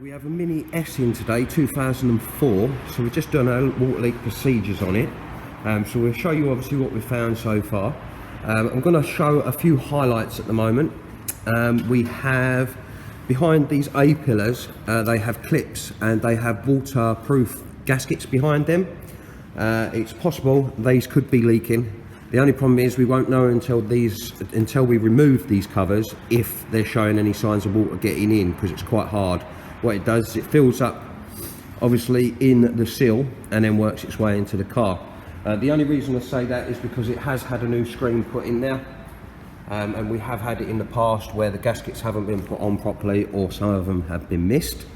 We have a Mini S in today, 2004, so we're just doing our water leak procedures on it. So we'll show you obviously what we've found so far. I'm going to show a few highlights at the moment. We have behind these A-pillars, they have clips and they have waterproof gaskets behind them. It's possible these could be leaking. The only problem is we won't know until we remove these covers if they're showing any signs of water getting in, because it's quite hard. What it does is it fills up obviously in the sill and then works its way into the car. The only reason I say that is because it has had a new screen put in there, and we have had it in the past where the gaskets haven't been put on properly or some of them have been missed.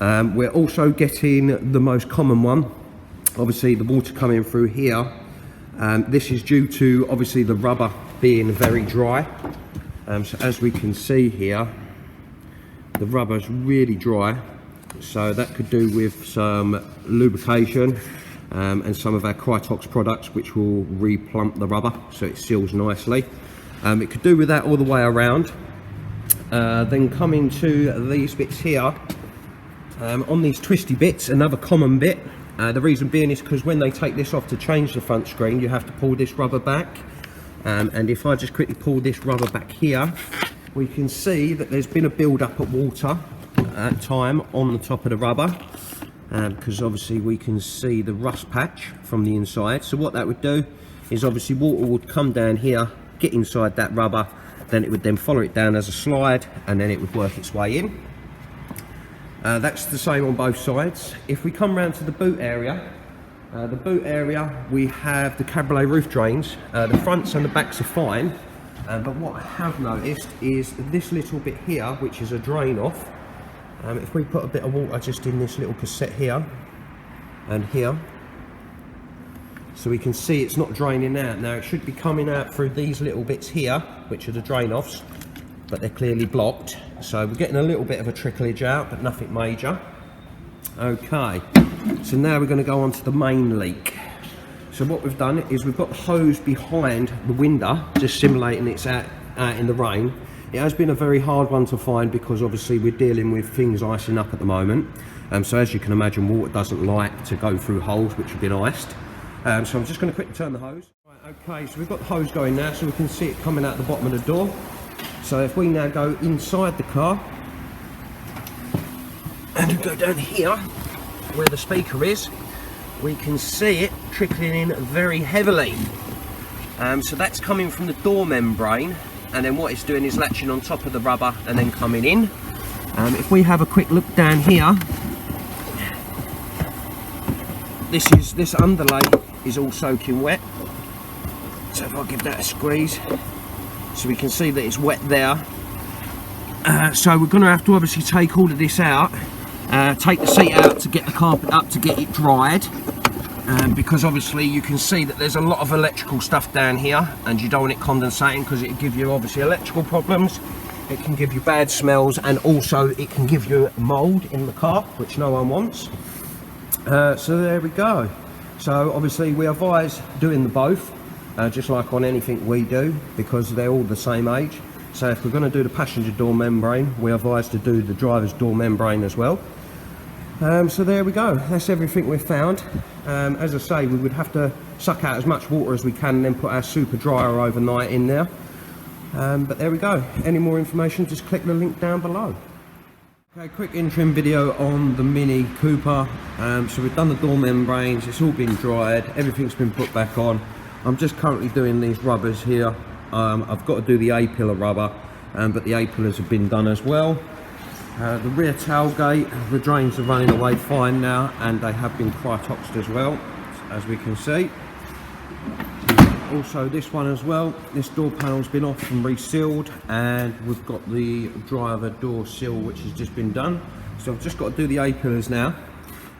We're also getting the most common one, obviously the water coming through here. This is due to obviously the rubber being very dry. So as we can see here, the rubber's really dry, so that could do with some lubrication and some of our Krytox products, which will replump the rubber so it seals nicely. It could do with that all the way around. Then coming to these bits here, on these twisty bits, another common bit. The reason being is because when they take this off to change the front screen, you have to pull this rubber back. And if I just quickly pull this rubber back here, we can see that there's been a build-up of water at time on the top of the rubber, because obviously we can see the rust patch from the inside. So what that would do is obviously water would come down here, get inside that rubber, then it would then follow it down as a slide, and then it would work its way in. That's the same on both sides. If we come round to the boot area, we have the cabriolet roof drains. The fronts and the backs are fine, but what I have noticed is this little bit here, which is a drain off. If we put a bit of water just in this little cassette here and here, so we can see it's not draining out. Now it should be coming out through these little bits here, which are the drain offs, but they're clearly blocked. So we're getting a little bit of a tricklage out, but nothing major. Okay, so now we're going to go on to the main leak. So what we've done is we've got the hose behind the window, just simulating it's out in the rain. It has been a very hard one to find because obviously we're dealing with things icing up at the moment. So as you can imagine, water doesn't like to go through holes which have been iced. So I'm just going to quickly turn the hose. Right, okay, so we've got the hose going now, so we can see it coming out the bottom of the door. So if we now go inside the car and go down here where the speaker is, we can see it trickling in very heavily. So that's coming from the door membrane, and then what it's doing is latching on top of the rubber and then coming in. If we have a quick look down here, this underlay is all soaking wet. So if I give that a squeeze, so we can see that it's wet there. So we're going to have to obviously take all of this out, take the seat out to get the carpet up to get it dried, because obviously you can see that there's a lot of electrical stuff down here, and you don't want it condensating because it can give you obviously electrical problems, it can give you bad smells, and also it can give you mould in the car, which no one wants. So there we go. So obviously we advise doing the both, just like on anything we do, because they're all the same age. So if we're going to do the passenger door membrane, we advise to do the driver's door membrane as well. So there we go, that's everything we've found. As I say, we would have to suck out as much water as we can and then put our super dryer overnight in there. But there we go. Any more information, just click the link down below. Okay, quick interim video on the Mini Cooper. So we've done the door membranes, it's all been dried, everything's been put back on. I'm just currently doing these rubbers here. I've got to do the A-pillar rubber, but the A-pillars have been done as well. The rear tailgate, the drains are running away fine now, and they have been Krytoxed as well, as we can see. Also this one as well, this door panel's been off and resealed, and we've got the driver door seal which has just been done. So I've just got to do the A-pillars now,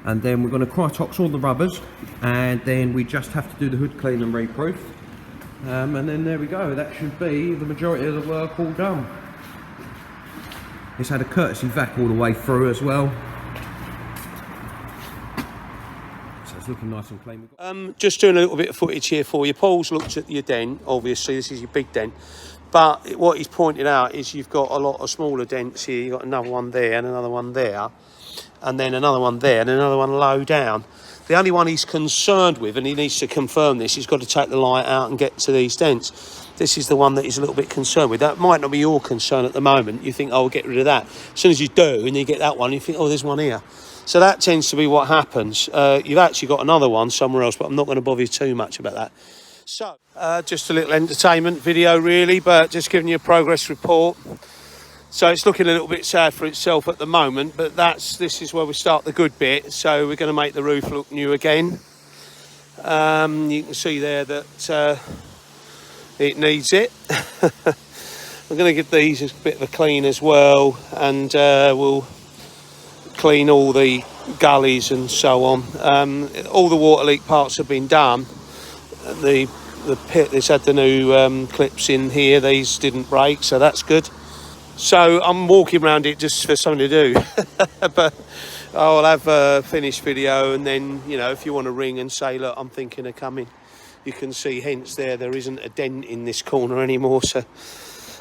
and then we're going to Krytox all the rubbers, and then we just have to do the hood clean and reproof. And then there we go, that should be the majority of the work all done. It's had a courtesy vac all the way through as well. So it's looking nice and clean. Just doing a little bit of footage here for you. Paul's looked at your dent, obviously this is your big dent. But what he's pointed out is you've got a lot of smaller dents here. You've got another one there and another one there, and then another one there and another one low down. The only one he's concerned with, and he needs to confirm this, he's got to take the light out and get to these dents. This is the one that he's a little bit concerned with. That might not be your concern at the moment. You think, oh, we'll get rid of that. As soon as you do, and you get that one, you think, oh, there's one here. So that tends to be what happens. You've actually got another one somewhere else, but I'm not going to bother you too much about that. So, just a little entertainment video, really, but just giving you a progress report. So it's looking a little bit sad for itself at the moment, but this is where we start the good bit. So we're going to make the roof look new again. You can see there that it needs it. I'm going to give these a bit of a clean as well, and we'll clean all the gullies and so on. All the water leak parts have been done. The pit, this had the new clips in here. These didn't break, so that's good. So I'm walking around it just for something to do. But I'll have a finished video, and then, you know, if you want to ring and say, look, I'm thinking of coming, you can see, hence there isn't a dent in this corner anymore, so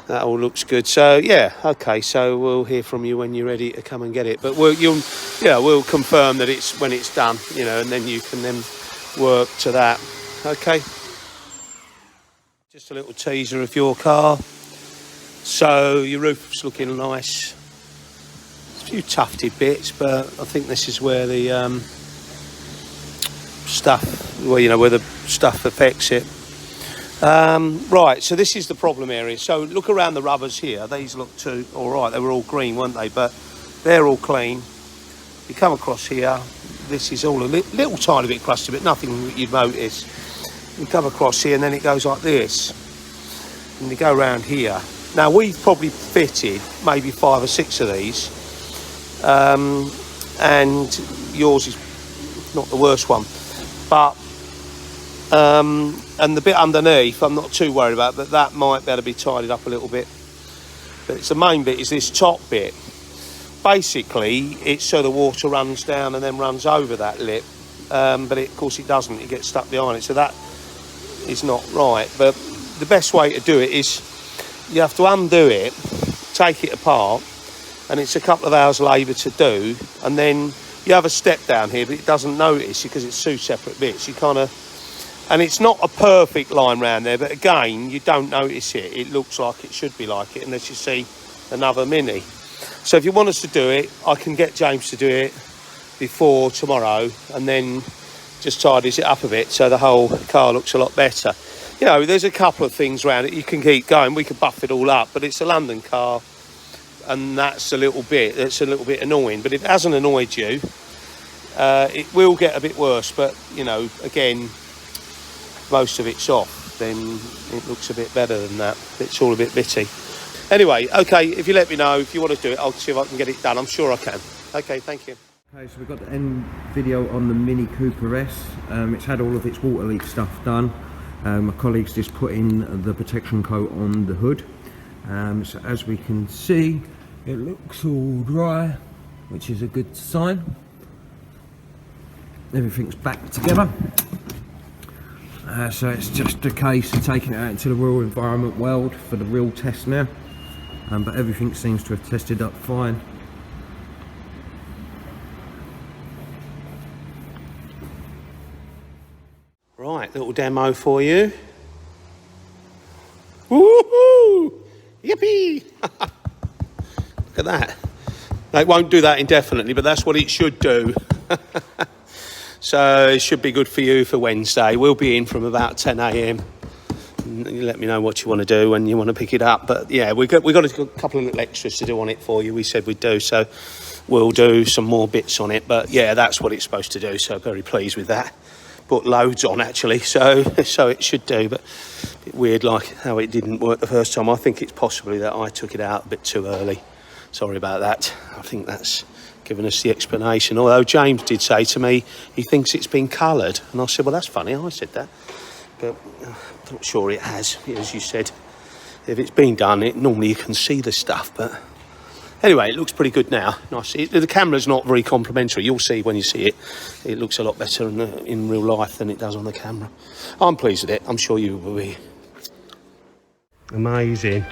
that all looks good. So yeah, okay, so we'll hear from you when you're ready to come and get it. But we'll confirm that it's when it's done, you know, and then you can then work to that. Okay, just a little teaser of your car. So your roof's looking nice. A few tufted bits, but I think this is where the where the stuff affects it. Right, so this is the problem area. So look around the rubbers here. These look all right. They were all green, weren't they? But they're all clean. You come across here. This is all a little tiny bit crusty, but nothing that you'd notice. You come across here, and then it goes like this, and you go around here. Now, we've probably fitted maybe 5 or 6 of these, and yours is not the worst one. But, and the bit underneath, I'm not too worried about, but that might better be tidied up a little bit. But it's the main bit is this top bit. Basically, it's so the water runs down and then runs over that lip, but of course it doesn't. It gets stuck behind it, so that is not right. But the best way to do it is, you have to undo it, take it apart, and it's a couple of hours labour to do, and then you have a step down here, but it doesn't notice because it's 2 separate bits. You kind of, and it's not a perfect line round there, but again, you don't notice it. It looks like it should be like it, unless you see another Mini. So if you want us to do it, I can get James to do it before tomorrow, and then just tidies it up a bit so the whole car looks a lot better. You know, there's a couple of things around it. You can keep going. We could buff it all up, but it's a London car, and that's a little bit annoying. But if it hasn't annoyed you, it will get a bit worse. But, you know, again, most of it's off. Then it looks a bit better than that. It's all a bit bitty. Anyway, okay, if you let me know, if you want to do it, I'll see if I can get it done. I'm sure I can. Okay, thank you. Okay, so we've got the end video on the Mini Cooper S. It's had all of its water leak stuff done. My colleague's just put in the protection coat on the hood. So as we can see, it looks all dry, which is a good sign. Everything's back together. So it's just a case of taking it out into the real environment world for the real test now. But everything seems to have tested up fine. Right, little demo for you. Woohoo! Yippee! Look at that. It won't do that indefinitely, but that's what it should do. So it should be good for you for Wednesday. We'll be in from about 10 a.m. You let me know what you want to do when you want to pick it up. But yeah, we got a couple of little extras to do on it for you. We said we'd do, so we'll do some more bits on it. But yeah, that's what it's supposed to do. So very pleased with that. Put loads on actually, so it should do. But a bit weird, like how it didn't work the first time. I think it's possibly that I took it out a bit too early. Sorry about that. I think that's given us the explanation. Although James did say to me he thinks it's been coloured, and I said, well, that's funny. I said that, but I'm not sure it has. As you said, if it's been done, normally you can see the stuff. But anyway, it looks pretty good now. Nice. The camera's not very complimentary. You'll see when you see it. It looks a lot better in real life than it does on the camera. I'm pleased with it. I'm sure you will be. Amazing.